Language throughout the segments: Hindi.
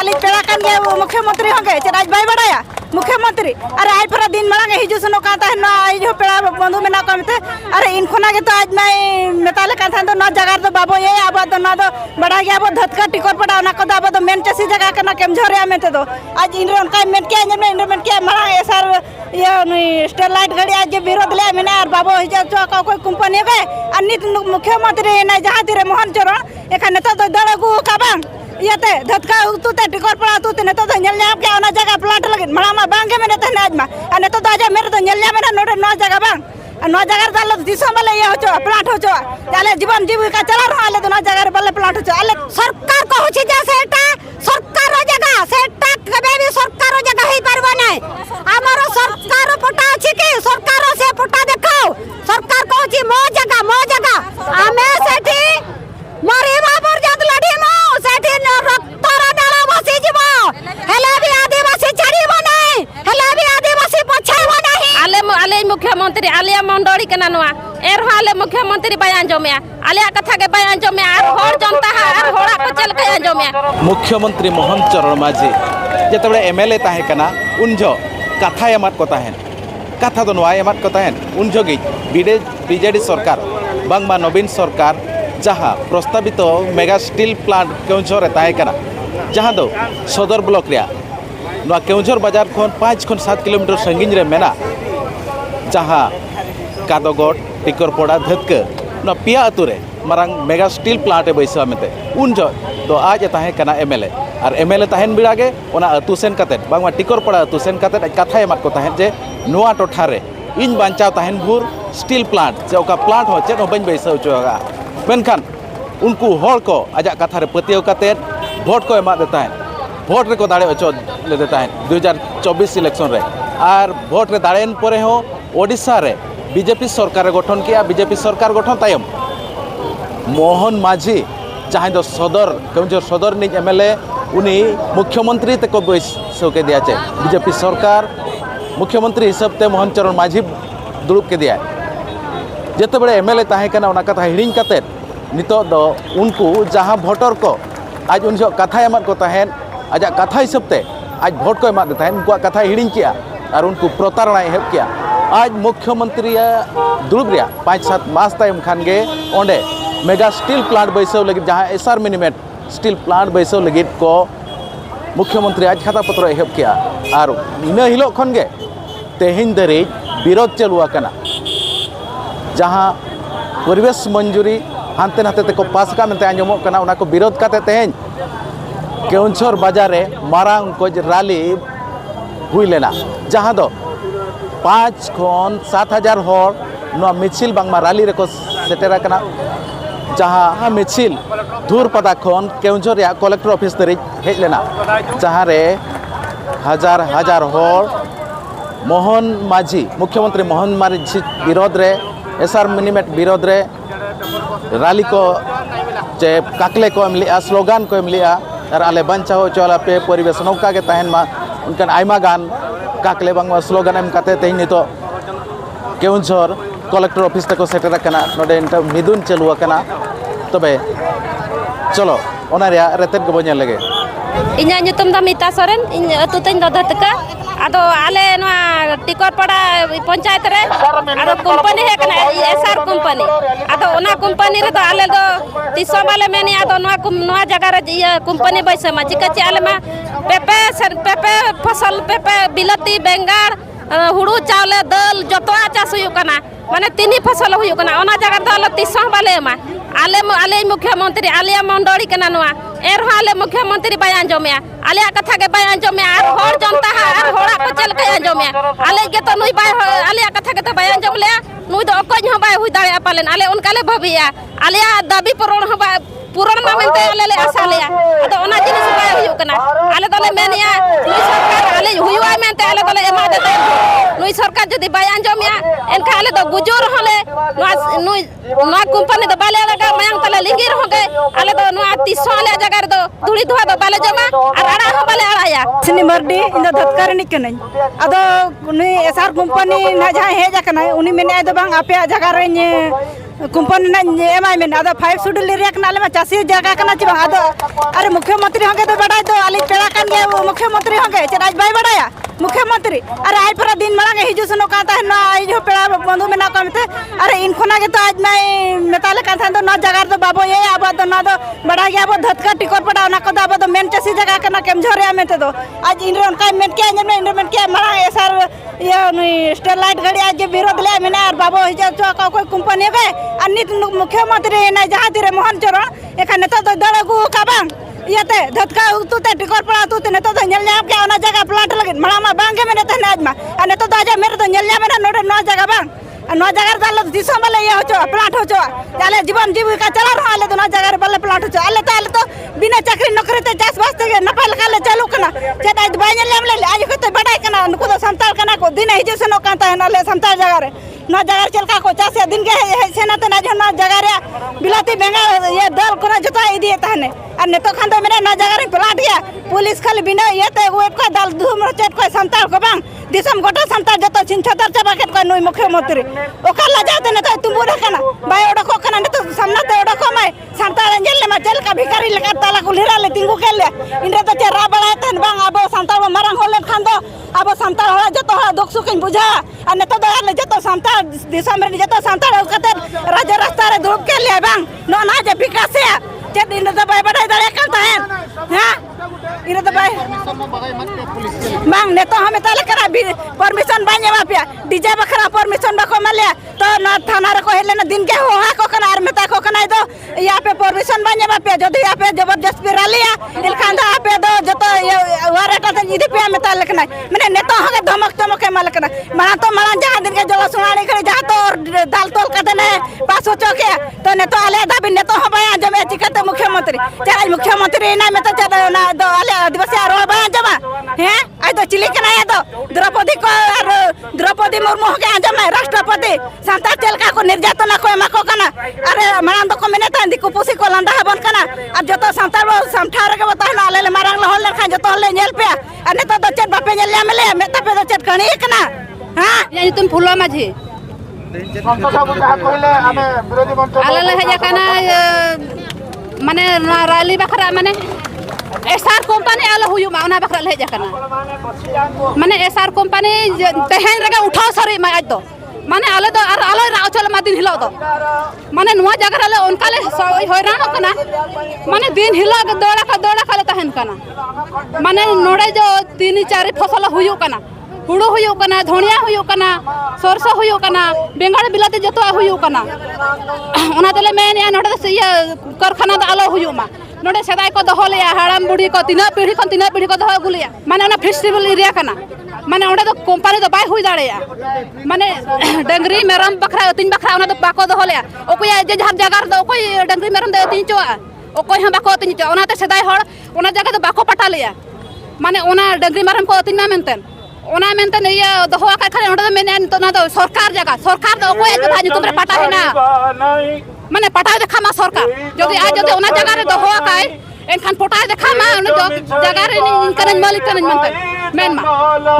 आली पेड़ा कान गे मुख्यमंत्री होंगे चराज भाई बड़ाया मुख्यमंत्री अरे आज पूरा दिन मांग हिजू सुनो कहता है ना आज पेड़ा बंधु में ना कहते अरे इन खोना के तो आज मैं मेताले कहता तो ना जगह तो बाबो ये अब तो ना तो बड़ा गया वो धतका टिकोर पड़ा ना को अब तो मेन चसी जगह करना केम झोरे में तो आज इन उनका मेन क्या इन मेन क्या मांग सर ये स्टेलाइट गाड़ी आज विरोध ले मैंने और बाबो हिजा चो कोई कंपनी बे अन्य मुख्यमंत्री ना जहां तिरे मोहन चरण एखाने तो दड़गु का बांग येते धतका तुते टिकोर पड़ा तुते ने तो नेल न्याम के ओना जगह प्लाट लगे मळामा बांगे में ने आज मा अने तो आजा मेरे तो नेल न्याम नोडे नो जगह बांग नो जगह दाल दिसो वाले ये होचो प्लाट होचो ताले जीवन जीविका चला रहा आले तो नो जगह बल्ले प्लाट होचो आले सरकार को होची जा सेटा सरकार जगह सेटा कबे भी सरकार जगह ही परबो नै हमरो सरकार पटा अछि के सरकार से पटा देखाओ सरकार को होची मो जगह आमे सेठी मरे बाबर जात लडी मो सेठी रक्तरा डाला बसी जीवो हेले भी आदिवासी छड़ीबो नै हेले भी आदिवासी पछाइबो नै आले मुख्यमंत्री आलिया मंडोरी के नानुआ एर हाले मुख्यमंत्री बयान जमिया आलिया कथा के बयान जमिया आर होर जनता आर होड़ा को चल के जमिया मुख्यमंत्री मोहन चरण माझी जेतबे एमएलए ताहे कना उनजो कथा एमात को ताहेन कथा दो नवा एमात को ताहेन उनजो गे बीजेडी सरकार बांगमा नवीन सरकार जहाँ प्रस्तावित मेगा स्टील प्लांट केउझर ताहे कना जहाँ दो सदर ब्लॉक रिया नवा केउझर बाजार खन 5 खन 7 किलोमीटर संगिन रे मेना जहाँ कादोगोट टिकरपड़ा धतके ना पिया अतुरे मारांग मेगा स्टील प्लांट बैसा मेते उन जो तो आज ताहे कना एमएलए और एमएलए ताहेन बिड़ागे ओना अतु सेन काते बांगमा टिकरपड़ा अतु सेन काते कथा एमात को ताहेन जे नोआ टोठा रे इन बांचाव ताहेन भूर स्टील प्लांट जे ओका प्लांट हो चेन बन बैसा चोगा मेनखान उनको हर को आजा कथा रे पतियो काते भोट को एमा देता है भोट रे को दाड़े अचो ले देता है 2024 इलेक्शन रे और भोट रे दाड़ेन परे हो ओडिशा रे बीजेपी सरकार गठन किया बीजेपी सरकार गठन तायम मोहन माझी जहाँ दो सदर केउझर सदर निज एमएलए उनी मुख्यमंत्री तक बैसो के दिया चे बीजेपी सरकार मुख्यमंत्री हिसाब ते मोहन चरण माझी दुड़ुब के दिया जेते बड़े एमएलए ताहे कना ओना कथा हिड़िंग काते नितो दो उनको जहाँ भोटर को आज उन कथा एमात को ताहेन आजा कथा हिसाब ते आज भोट को एमात ताहेन उनको कथा हिड़िंग किया और उनको प्रतारणा एहब किया आज मुख्यमंत्री दुड़ुब रिया 5-7 मास तायम खान गे ओंडे मेगा स्टील प्लांट बैसो लगे जहाँ एसआर मिनिमेट स्टील प्लांट बैसो लगे को मुख्यमंत्री आज खाता पत्र एहब किया और इना हिलो खन गे तेहिन दरे विरोध चलुआ कना जहाँ परिवेश मंजूरी हानते नाते ते को पास का मेंते आंजमो कना उना को विरोध काते तेहेन केउझर बाजार रे मारांग को रैली हुई लेना जहाँ दो 5 खन 7,000 हर नो मिছিল बांगमा रैली रे को सेटेरा कना जहाँ मिছিল धूरपदा खन केउझर या कलेक्टर ऑफिस तरी हेज लेना जहाँ रे हजार हर मोहन माझी मुख्यमंत्री मोहन माझी विरोध रे एसआर मिनिमेट विरोध रे रैली को जे काकले को एम लिया स्लोगान को एम लिया और आले बंचाओ चला पे परिवेश नौका के तहन मा उनकन आयमा गान काकले बांगमा स्लोगान एम काते तेहिन नितो केउझर कलेक्टर ऑफिस तक सेटेरा कना नोडे इंटा मिदुन चलुआ कना तबे चलो ओना रे रेतेन को बने लगे इन्या nyutum दा मिता सोरेन इन अतु तेन द धतका आदो आले नवा टिकरपड़ा पंचायत रे आदो कंपनी है कना एसआर कंपनी आदो ओना कंपनी रे तो आले दो तिसो वाले मेनी आदो नवा जगह रे ये कंपनी बैसे मा जिकछि आले मा पेपे फसल पेपे बिलती बेंगाड़ हुड़ू चावले दल जतवा चास हुयु कना माने तीनी फसल हुयु कना ओना जगह दल तिसो वाले मा आले मुख्यमंत्री आलिया मंडोरी के नानुआ एर हाले मुख्यमंत्री बयान जमिया आलिया कथा के बयान जमिया आर होर जनता आर होड़ा को चल के जमिया आले के तो नुई बाय आलिया कथा के तो बयान जमले नुई तो अकोज हो बाय हुई दाड़े पालेन आले उनकाले भबिया आलिया दाबी पूरण मा मेनते आले ले आशा लिया तो ओना जिनिस बाय हुयु कना आले तले मेनिया नुई सरकार आले हुयुआ मेनते आले तले एमा देते नुई सरकार जदी बयान जमिया एनका आले तो गुजर होले नुई कंपनी तो बाले लगा मयांग तले लिंगिर हो गए आले तो नुआ 30 वाले जगह तो धुड़ी धुआ तो बाले जमा और आड़ा हो बाले आड़ाया सिनी मर्डी इन धतकार निकनई अदो नुई एसआर कंपनी ना जहां हेज कना उनी मेने दो बांग आपे जगह रे कंपनी ना एमआई में अदो 5 शेड्यूल रे कना ले चासी जगह कना ची बांग अदो अरे मुख्यमंत्री होगे तो बड़ा तो आली पेड़ा का के मुख्यमंत्री होंगे राज भाई बड़ाया मुख्यमंत्री अरे आज पूरा दिन मांगे हिजू सुनो कहता है ना आज हो पेड़ा बंधु में ना कमते अरे इनखोना के तो आज मैं मेताले कहता तो ना जगह तो बाबू ये अब तो ना तो बड़ा गया अब धतका टिकोर पड़ा ना को अब तो मेन चसी जगह का ना केम झोरे में तो आज इन उनका मेन क्या जब इनमें क्या मांगा ये सर ये स्टेलाइट गाड़ी आज विरोध ले मैंने और बाबू हिजू का कोई कंपनी गए अन्य मुख्यमंत्री ना जहाँ तेरे मोहन चरण एखाने तो दड़ को काबांग येते धतका तुते टिकोर पड़ा तुते ने तो नेल जाम के ओना जगह प्लांट लगे मळामा बांगे में ने आज मा अने तो दाजा मेरे तो नेल जाम नोडे नो जगह बांग नो जगह दाल दिसो मले ये होचो प्लांट होचो ताले जीवन जीविका चला रहा आले तो नो जगह बल्ले प्लांट होचो आले तो बिना चाकरी नौकरी ते चास वास्ते के नपाल काले चालू कना जे आज बाय नेल ले आज को तो बड़ाई कना नको तो संताल कना को दिन हिजो से नो कांता है नाले संताल जगह रे नो जगह चलका को चासे दिन के सेना तो ना जो नो जगह रे बिलाती बेंगा ये दल कोना जता इदी ताने और नेतो खान तो मेरे ना जगह रे प्लाट गया पुलिस खाली बिना ये ते वो एक दाल धूम चट को संताल को बांग दिसम गोटा संताल जतो छिनछतर चबाकेट को नुई मुख्यमंत्री ओका ला जाते ने तो तुम बुरा कना बाय ओडा को कना ने तो सामना ते ओडा को माय संताल अंजल ले मचल का भिखारी लगा ताला को लेरा ले तिंगु के ले इनरे तो चरा बड़ा तन बांग अब संताल मारंग होले खान दो अब संताल होला जतो होला दुख सुख बुझा और नेतो दो ले जतो संताल दिसम रे जतो संताल कते राजा रास्ता रे धूप के ले बांग नो ना जे विकास है जे दिन तो बाय बड़ा दड़े करता है हां इरे तो बाय मांग ने तो हमें ताले करा परमिशन बाने वापिया डीजे बखरा परमिशन बको मले तो ना थाना रे को हेले ना दिन के हो हा को कनार में ता को कनाय दो यहाँ पे परमिशन बाने वापिया जदी यहाँ पे जबरदस्त पिरालिया इलखांदा यहाँ पे दो जतो वारेटा त इदी पे में ताले कनाय माने ने तो हगे धमक धमक माल कना माना तो माला जहां दिन के जला सुनानी करे जहां तो दाल तोल कते ने पास हो चोके तो ने तो आले दाबी ने तो हबाया जमे चिकते मुख्यमंत्री चाहे मुख्यमंत्री ना में तो चला ना दो आले आदिवासी आरो बा जमा हैं आई तो चिली कना है तो द्रौपदी को द्रौपदी मुर्मू हो गया जमा राष्ट्रपति संता चलका को निर्यातना को मको कना अरे मानन तो को मेने तांदी को पुसी को लंडा बन कना अब जतो संता समठार के बता ना आले मारंग ल होल खा जतो ले नेल पे अने तो चट बापे नेल ले मेता पे तो चट कणी कना हां ये तुम फुलवा माझी आले ले हजा कना माने रैली बखरा माने एसआर कंपनी आलो हुयु माना बखरा ले जकना माने एसआर कंपनी तेहन रगे उठाओ सरी मा आज तो माने आले तो आलो राव चल मा दिन हिलो तो माने नुवा जगह ले उनका ले होयरान कना माने दिन हिलो दौड़ा खाले तहन कना माने नोडे जो 3-4 फसल हुयु कना हुड़ो हुयु कना धनिया हुयु कना सरसो हुयु कना बेंगड़ बिलाती जतो हुयु कना ओना तले मेन या नोडे से ये कारखाना द आलो हुयु मा नोडे सदाय को दहो ले हाड़ाम बुढ़ी को तीना पीढ़ी को दहो गुलिया माने ओना फेस्टिवल एरिया कना माने ओडे तो कंपनी तो बाय हुई दाड़ेया माने डंगरी मेरम बखरा तीन बखरा ओना तो बाको दहो ले ओकोय जे जहार जगार दो कोई डंगरी मेरम दे तीन चो ओकोय हम बाको तीन चो ओना ते सदाय हड़ ओना जगह तो बाको पटा लिया माने ओना डंगरी मेरम को तीन मेनतेन ओना मेनते ये दहो का खाली ओडे मेन तो ना तो सरकार तो ओकोय के भाजी तुमरे पटा है ना माने पटा देखा मा सरकार जदी आज जदी ओना जगह रे दहो का एनखान पटा देखा मा ओना जगह रे इनकन मालिक कन मेनते मेन मा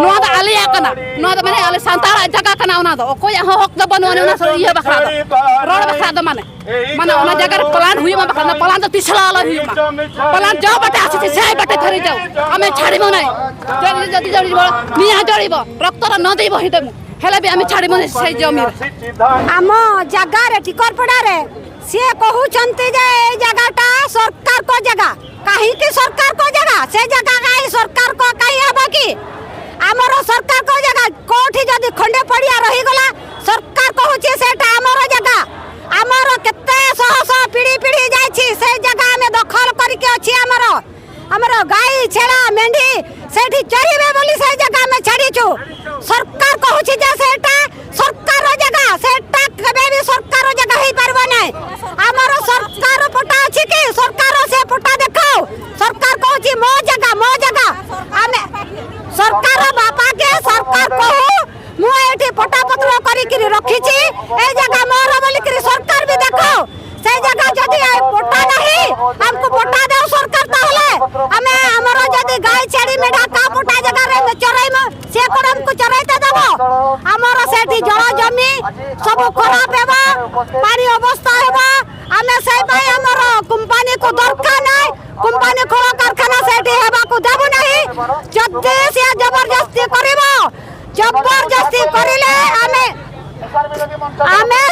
नोआ दा आलिया कना नोआ दा माने आले सांतारा जगह कना ओना दो ओकोय हक द बनवाने ओना ये बखरा दो रोड बखरा दो माने ओना जगह रे प्लान हुई मा बखरा प्लान तो पिछला आला हुई मा प्लान जाओ बटे आसी से बटे धरि जाओ हमें छाड़िबो नै जदी निया जड़िबो रक्त र न देबो हिदेमु हेले भी हमें छाड़िबो नै से जमीन आम जगह रे टिकर पड़ा रे से कहउचंती जे ए जगहटा सरकार को जगह काहे की सरकार को जगह से जगह काहे सरकार को काहे हबो की हमरो सरकार को जगह कोठी जदी खंडे पड़िया रही गला सरकार कहउची सेटा हमरो जगह हमरो केते सह पीढ़ी जाई छी से जगह में दखल करके अछि हमरो गाय छेड़ा मेंढी सेठी चरिबे बोली से जगह में छाड़ी छु सरकार कहउची जे सेटा सरकार जगह सेटा कबे भी सरकार जगह ही परबो नै हमरो सरकार पटा अछि कि सरकार से पटा देखाओ सरकार कहउची मो जगह हमें सरकार बापा के सरकार कहू मु एठी पटा पत्र करी कि रखी छी ए जगह मोर बोली कि सरकार भी देखाओ से जगह जदी पटा नहीं हमको पटा दे सरकार ताहले हमें हमरो जदी गाय छेड़ी मेढा का पटा जगह रे चराई में से कोन हमको चराइते देबो हमरो सेठी जळ जमी सब खराब हेबा पानी अवस्था हेबा हमें से भाई हमरो कंपनी को दरकार नै कंपनी खोला कारखाना सेठी हेबा को देबो नहीं जदि से जबरदस्ती करिबो जबरदस्ती करिले आमे